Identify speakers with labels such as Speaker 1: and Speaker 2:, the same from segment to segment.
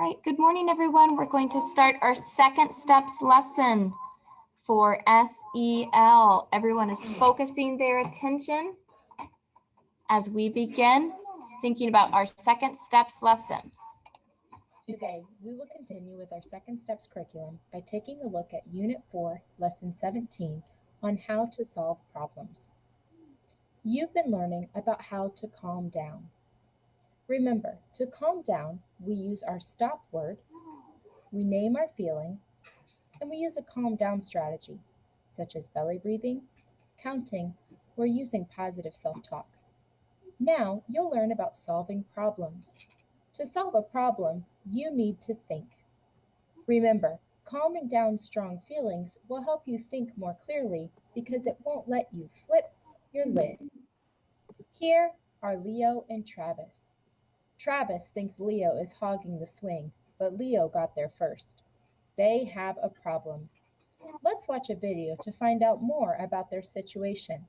Speaker 1: All right, good morning, everyone. We're going to start our second steps lesson for SEL. Everyone is focusing their attention as we begin thinking about our second steps lesson.
Speaker 2: Today, we will continue with our second steps curriculum by taking a look at Unit 4, Lesson 17 on how to solve problems. You've been learning about how to calm down. Remember, to calm down, we use our stop word, we name our feeling, and we use a calm down strategy, such as belly breathing, counting, or using positive self-talk. Now, you'll learn about solving problems. To solve a problem, you need to think. Remember, calming down strong feelings will help you think more clearly because it won't let you flip your lid. Here are Leo and Travis. Travis thinks Leo is hogging the swing, but Leo got there first. They have a problem. Let's watch a video to find out more about their situation.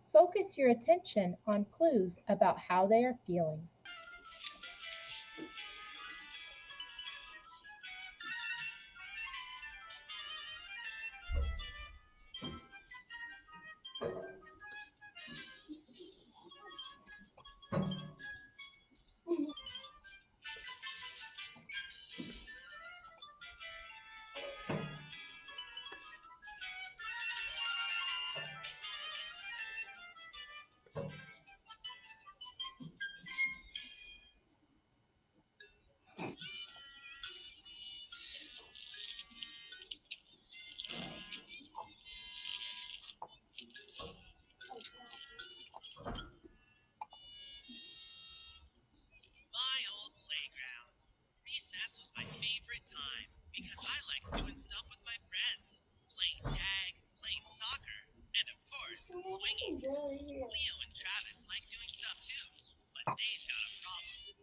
Speaker 2: Focus your attention on clues about how they are feeling.
Speaker 3: My old playground. Recess was my favorite time because I liked doing stuff with my friends, playing tag, playing soccer, and of course, swinging. Leo and Travis like doing stuff too, but they've got a problem.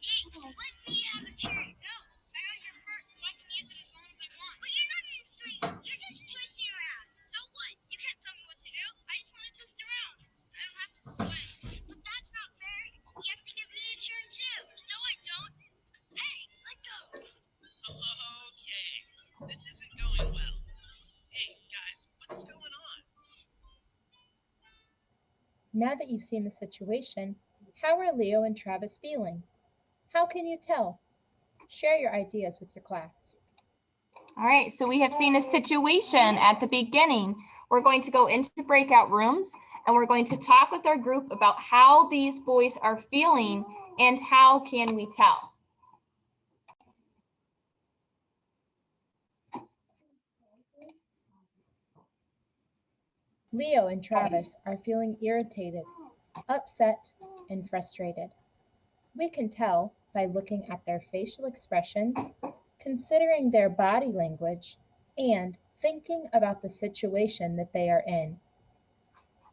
Speaker 4: Hey, let me have a turn. No, I got here first, so I can use it as long as I want. But you're not gonna swing. You're just twisting around. So what? You can't tell me what to do. I just want to twist around. I don't have to swing. But that's not fair. You have to give me a turn too. No, I don't. Hey, let go.
Speaker 3: Okay, this isn't going well. Hey, guys, what's going on?
Speaker 2: Now that you've seen the situation, how are Leo and Travis feeling? How can you tell? Share your ideas with your class.
Speaker 1: All right, so we have seen a situation at the beginning. We're going to go into breakout rooms and we're going to talk with our group about how these boys are feeling and how can we tell.
Speaker 2: Leo and Travis are feeling irritated, upset, and frustrated. We can tell by looking at their facial expressions, considering their body language, and thinking about the situation that they are in.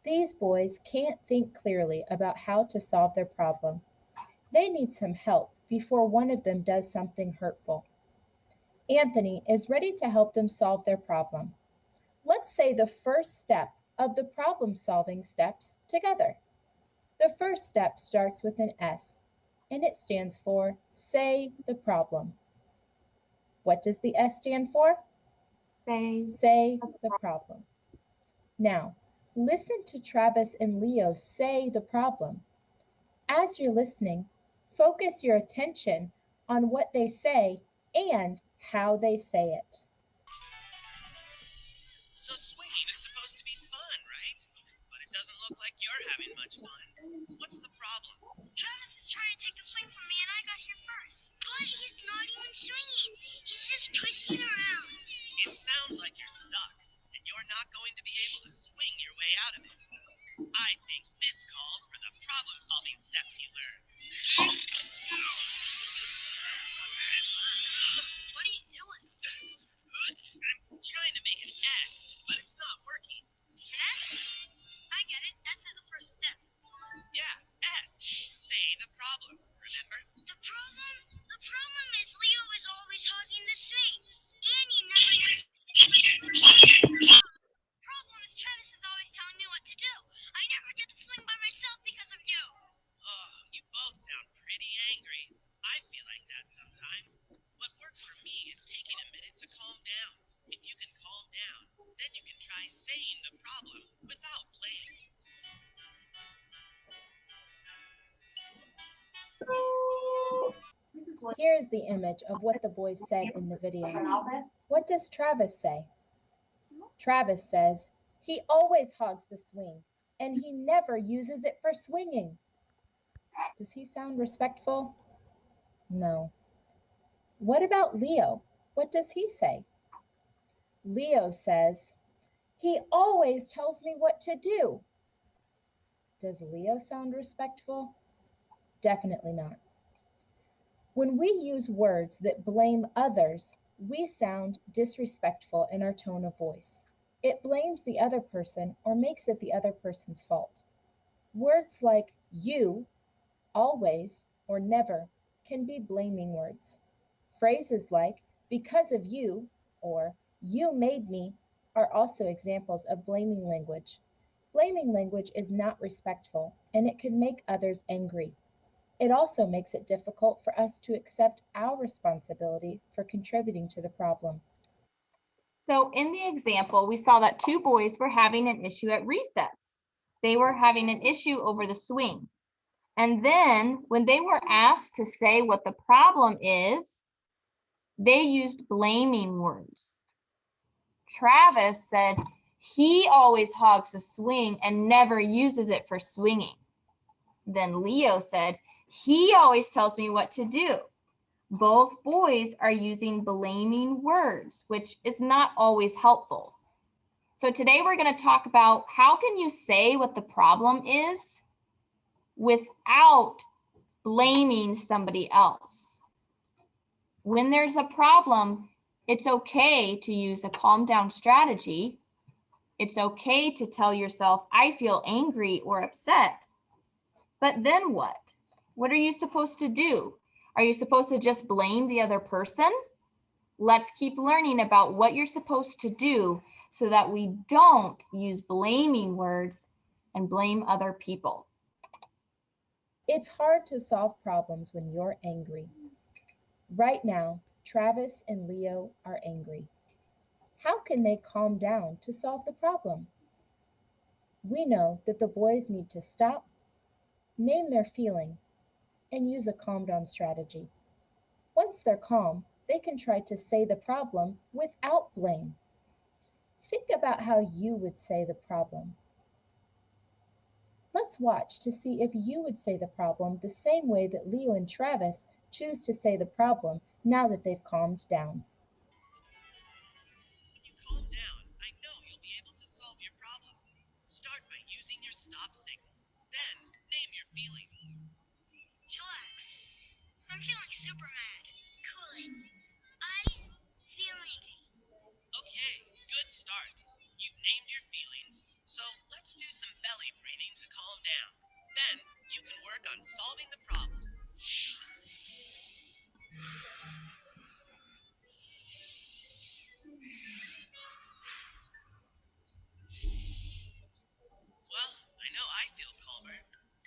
Speaker 2: These boys can't think clearly about how to solve their problem. They need some help before one of them does something hurtful. Anthony is ready to help them solve their problem. Let's say the first step of the problem-solving steps together. The first step starts with an S, and it stands for Say the Problem. What does the S stand for? Say the problem. Now, listen to Travis and Leo say the problem. As you're listening, focus your attention on what they say and how they say it.
Speaker 3: So swinging is supposed to be fun, right? But it doesn't look like you're having much fun. What's the problem?
Speaker 4: Travis is trying to take the swing from me, and I got here first. But he's not even swinging. He's just twisting around.
Speaker 3: It sounds like you're stuck, and you're not going to be able to swing your way out of it. I think this calls for the problem-solving steps you learned.
Speaker 4: What are you doing?
Speaker 3: I'm trying to make an S, but it's not working.
Speaker 4: S? I get it. S is the first step.
Speaker 3: Yeah, S. Say the problem, remember?
Speaker 4: The problem is Leo is always hogging the swing. And you never problem is Travis is always telling me what to do. I never get to swing by myself because of you.
Speaker 3: Oh, you both sound pretty
Speaker 2: Here is the image of what the boys said in the video. What does Travis say? Travis says, "He always hogs the swing, and he never uses it for swinging." Does he sound respectful? No. What about Leo? What does he say? Leo says, "He always tells me what to do." Does Leo sound respectful? Definitely not. When we use words that blame others, we sound disrespectful in our tone of voice. It blames the other person or makes it the other person's fault. Words like you, always, or never can be blaming words. Phrases like because of you or you made me are also examples of blaming language. Blaming language is not respectful and it can make others angry. It also makes it difficult for us to accept our responsibility for contributing to the problem.
Speaker 1: So in the example, we saw that two boys were having an issue at recess. They were having an issue over the swing. And then when they were asked to say what the problem is, they used blaming words. Travis said he always hogs the swing and never uses it for swinging. Then Leo said he always tells me what to do. Both boys are using blaming words, which is not always helpful. So today we're going to talk about how can you say what the problem is without blaming somebody else. When there's a problem, it's okay to use a calm down strategy. It's okay to tell yourself, I feel angry or upset. But then what? What are you supposed to do? Are you supposed to just blame the other person? Let's keep learning about what you're supposed to do so that we don't use blaming words and blame other people.
Speaker 2: It's hard to solve problems when you're angry. Right now, Travis and Leo are angry. How can they calm down to solve the problem? We know that the boys need to stop, name their feeling, and use a calm down strategy. Once they're calm, they can try to say the problem without blame. Think about how you would say the problem. Let's watch to see if you would say the problem the same way that Leo and Travis choose to say the problem now that they've calmed down.
Speaker 3: When you calm down, I know you'll be able to solve your problem. Start by using your stop signal. Then, name your feelings.
Speaker 4: Chillax. I'm feeling super mad. Cool it. I feel angry.
Speaker 3: Okay, good start. You've named your feelings, so let's do some belly breathing to calm down. Then, you can work on solving the problem. Well, I know I feel calmer.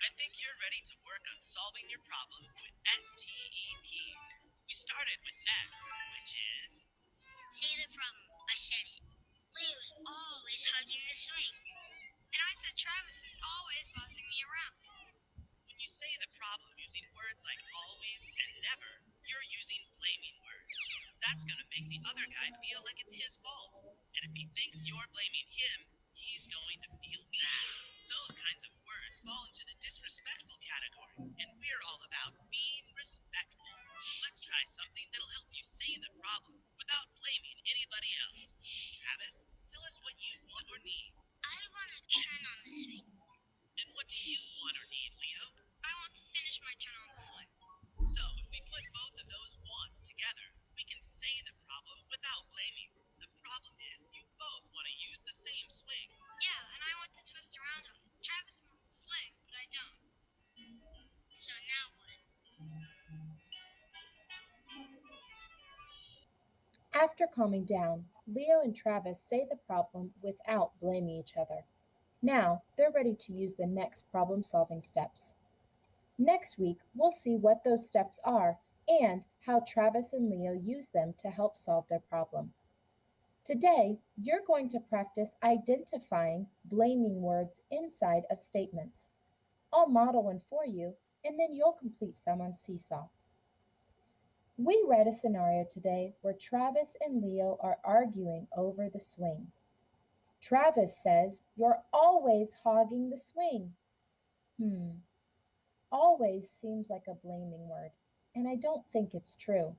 Speaker 3: I think you're ready to work on solving your problem with STEP. We started with S, which is
Speaker 4: See the problem. I said it. Leo's always hugging the swing. And I said Travis is always bossing me around.
Speaker 3: when you say the problem using words like always and never, you're using blaming words. That's going to make the other guy feel like it's his fault. And if he thinks you're blaming him, he's going to feel bad. Those kinds of words fall into the disrespectful category, and we're all about being respectful. Let's try something that'll help you say the problem without blaming anybody else. Travis, tell us what you want or need.
Speaker 4: I want to turn on the swing.
Speaker 3: And what do you want or need, Leo?
Speaker 4: I want to finish my turn on the swing.
Speaker 3: So if we put both of those wants together, we can say the problem without blaming. The problem is you both want to use the same swing.
Speaker 4: Yeah, and I want to twist around on it. Travis wants to swing, but I don't. So now what?
Speaker 2: After calming down, Leo and Travis say the problem without blaming each other. Now they're ready to use the next problem solving steps. Next week, we'll see what those steps are and how Travis and Leo use them to help solve their problem. Today, you're going to practice identifying blaming words inside of statements. I'll model one for you, and then you'll complete some on Seesaw. We read a scenario today where Travis and Leo are arguing over the swing. Travis says, "You're always hogging the swing." Always seems like a blaming word, and I don't think it's true.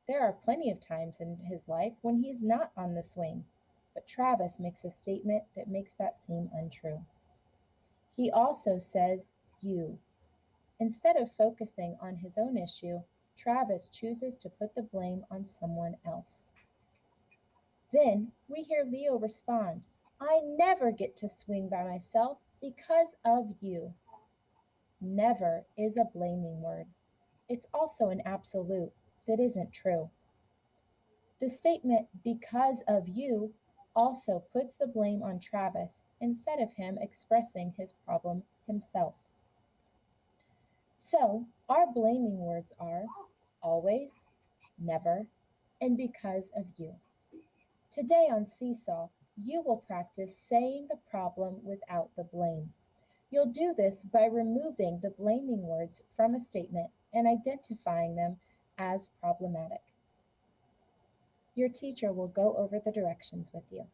Speaker 2: There are plenty of times in his life when he's not on the swing, but Travis makes a statement that makes that seem untrue. He also says, "you." Instead of focusing on his own issue, Travis chooses to put the blame on someone else. Then we hear Leo respond, "I never get to swing by myself because of you." Never is a blaming word. It's also an absolute that isn't true. The statement "because of you" also puts the blame on Travis instead of him expressing his problem himself. So our blaming words are always, never, and because of you. Today on Seesaw, you will practice saying the problem without the blame. You'll do this by removing the blaming words from a statement and identifying them as problematic. Your teacher will go over the directions with you.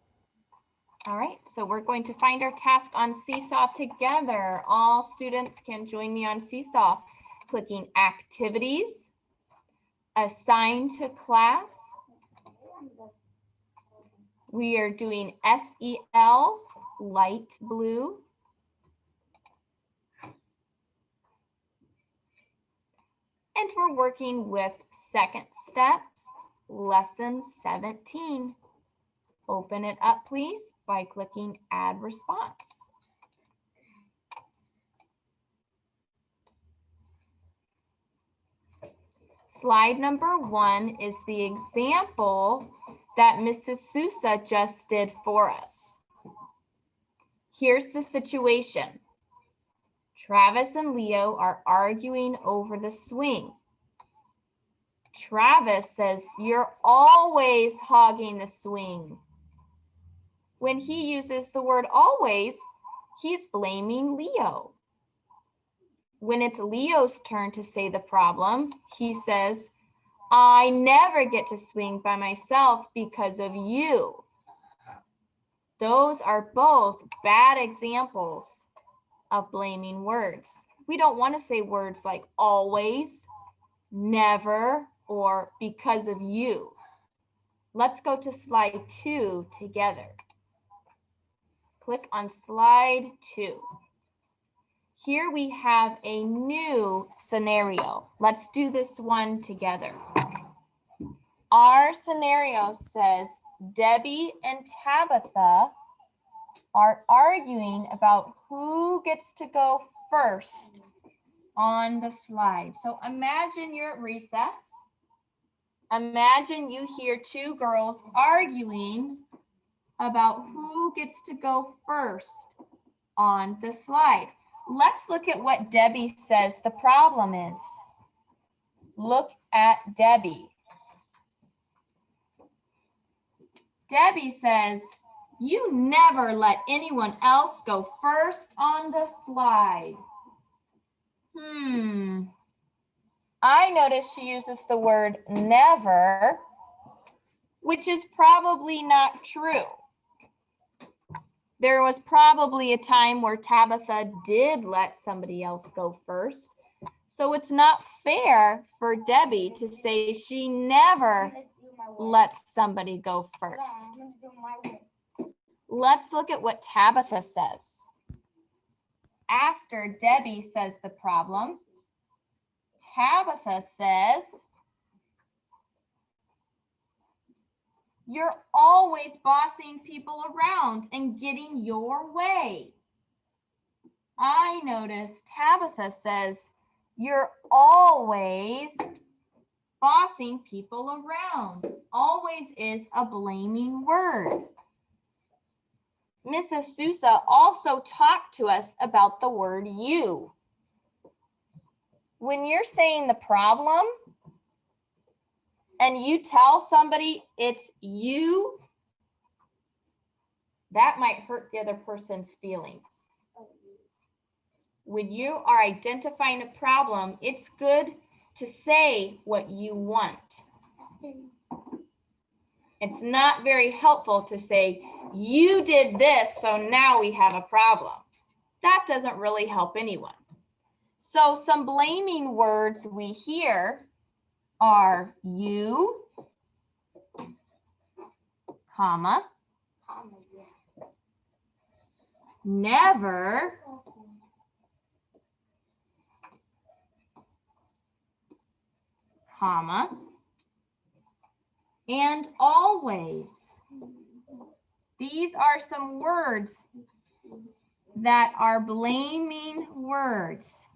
Speaker 1: All right, so we're going to find our task on Seesaw together. All students can join me on Seesaw, clicking Activities, Assign to Class. We are doing SEL, light blue. And we're working with Second Steps, Lesson 17. Open it up, please, by clicking Add Response. Slide number 1 is the example that Mrs. Sousa just did for us. Here's the situation. Travis and Leo are arguing over the swing. Travis says, "You're always hogging the swing." When he uses the word always, he's blaming Leo. When it's Leo's turn to say the problem, he says, "I never get to swing by myself because of you." Those are both bad examples of blaming words. We don't want to say words like always, never, or because of you. Let's go to slide 2 together. Click on slide 2. Here we have a new scenario. Let's do this one together. Our scenario says Debbie and Tabitha are arguing about who gets to go first on the slide. So imagine you're at recess. Imagine you hear two girls arguing about who gets to go first on the slide. Let's look at what Debbie says the problem is. Look at Debbie. Debbie says, "You never let anyone else go first on the slide." I notice she uses the word never, which is probably not true. There was probably a time where Tabitha did let somebody else go first. So it's not fair for Debbie to say she never lets somebody go first. Let's look at what Tabitha says. After Debbie says the problem, Tabitha says, "You're always bossing people around and getting your way." I notice Tabitha says, "You're always bossing people around." Always is a blaming word. Mrs. Sousa also talked to us about the word you. When you're saying the problem and you tell somebody it's you, that might hurt the other person's feelings. When you are identifying a problem, it's good to say what you want. It's not very helpful to say, you did this, so now we have a problem. That doesn't really help anyone. So some blaming words we hear are you, comma, never, comma, and always. These are some words that are blaming words.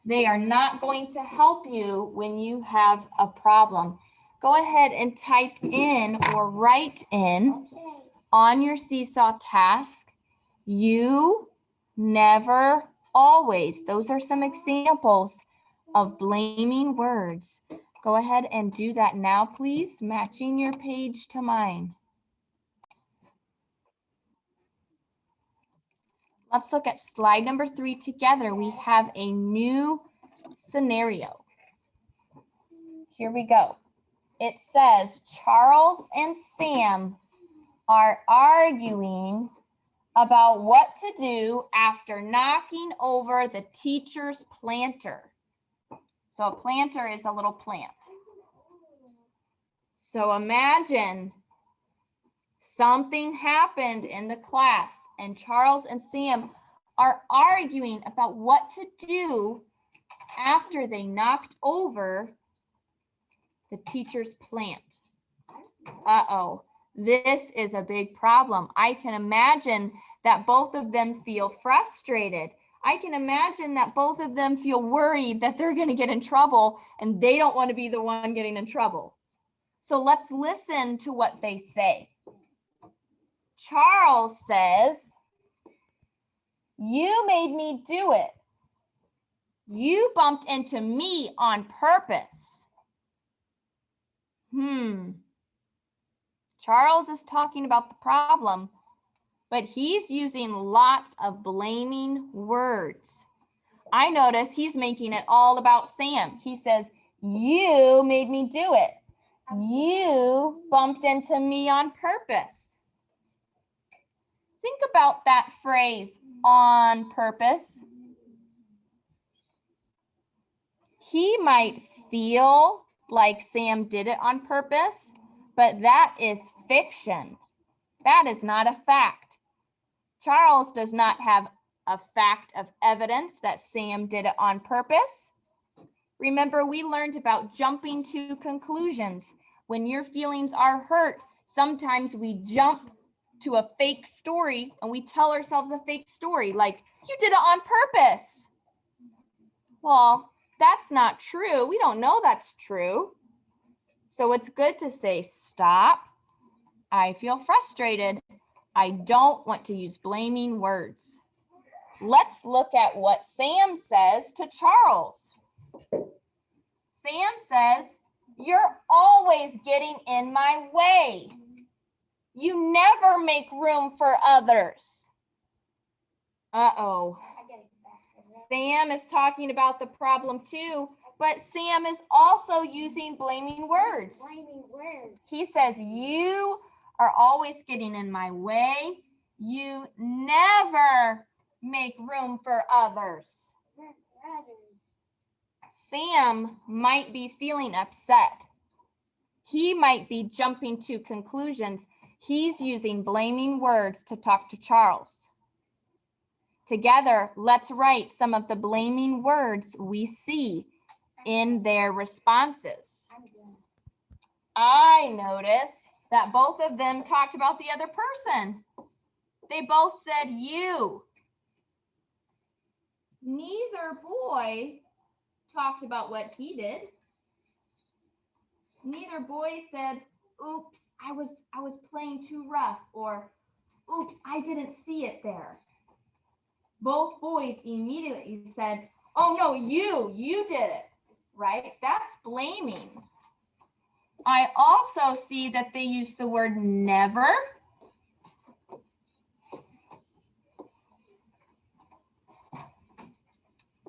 Speaker 1: They are not going to help you when you have a problem. Go ahead and type in or write in on your Seesaw task, you, never, always. Those are some examples of blaming words. Go ahead and do that now, please, matching your page to mine. Let's look at slide number 3 together. We have a new scenario. Here we go. It says Charles and Sam are arguing about what to do after knocking over the teacher's planter. So a planter is a little plant. So imagine something happened in the class and Charles and Sam are arguing about what to do after they knocked over the teacher's plant. Uh-oh, this is a big problem. I can imagine that both of them feel frustrated. I can imagine that both of them feel worried that they're going to get in trouble and they don't want to be the one getting in trouble. So let's listen to what they say. Charles says, "You made me do it. You bumped into me on purpose." Charles is talking about the problem, but he's using lots of blaming words. I notice he's making it all about Sam. He says, "You made me do it. You bumped into me on purpose." Think about that phrase, on purpose. He might feel like Sam did it on purpose, but that is fiction. That is not a fact. Charles does not have a fact of evidence that Sam did it on purpose. Remember, we learned about jumping to conclusions. When your feelings are hurt, sometimes we jump to a fake story and we tell ourselves a fake story, like, you did it on purpose. Well, that's not true. We don't know that's true. So it's good to say, stop. I feel frustrated. I don't want to use blaming words. Let's look at what Sam says to Charles. Sam says, "You're always getting in my way. You never make room for others." Uh-oh. Sam is talking about the problem too, but Sam is also using blaming words. He says, "You are always getting in my way. You never make room for others." Sam might be feeling upset. He might be jumping to conclusions. He's using blaming words to talk to Charles. Together, let's write some of the blaming words we see in their responses. I noticed that both of them talked about the other person. They both said you. Neither boy talked about what he did. Neither boy said, "Oops, I was playing too rough," or "Oops, I didn't see it there." Both boys immediately said, "Oh no, you did it," right? That's blaming. I also see that they use the word never.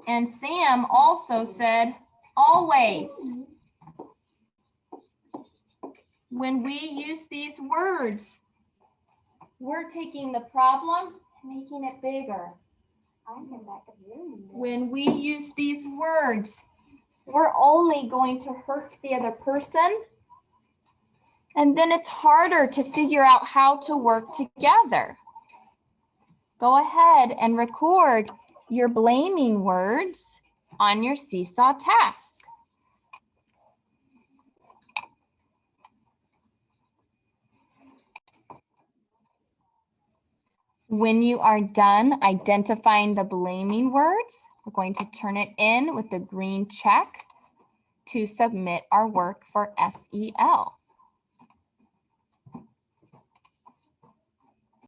Speaker 1: And Sam also said, always. When we use these words, we're taking the problem and making it bigger. When we use these words, we're only going to hurt the other person. And then it's harder to figure out how to work together. Go ahead and record your blaming words on your seesaw task. When you are done identifying the blaming words, we're going to turn it in with the green check to submit our work for SEL.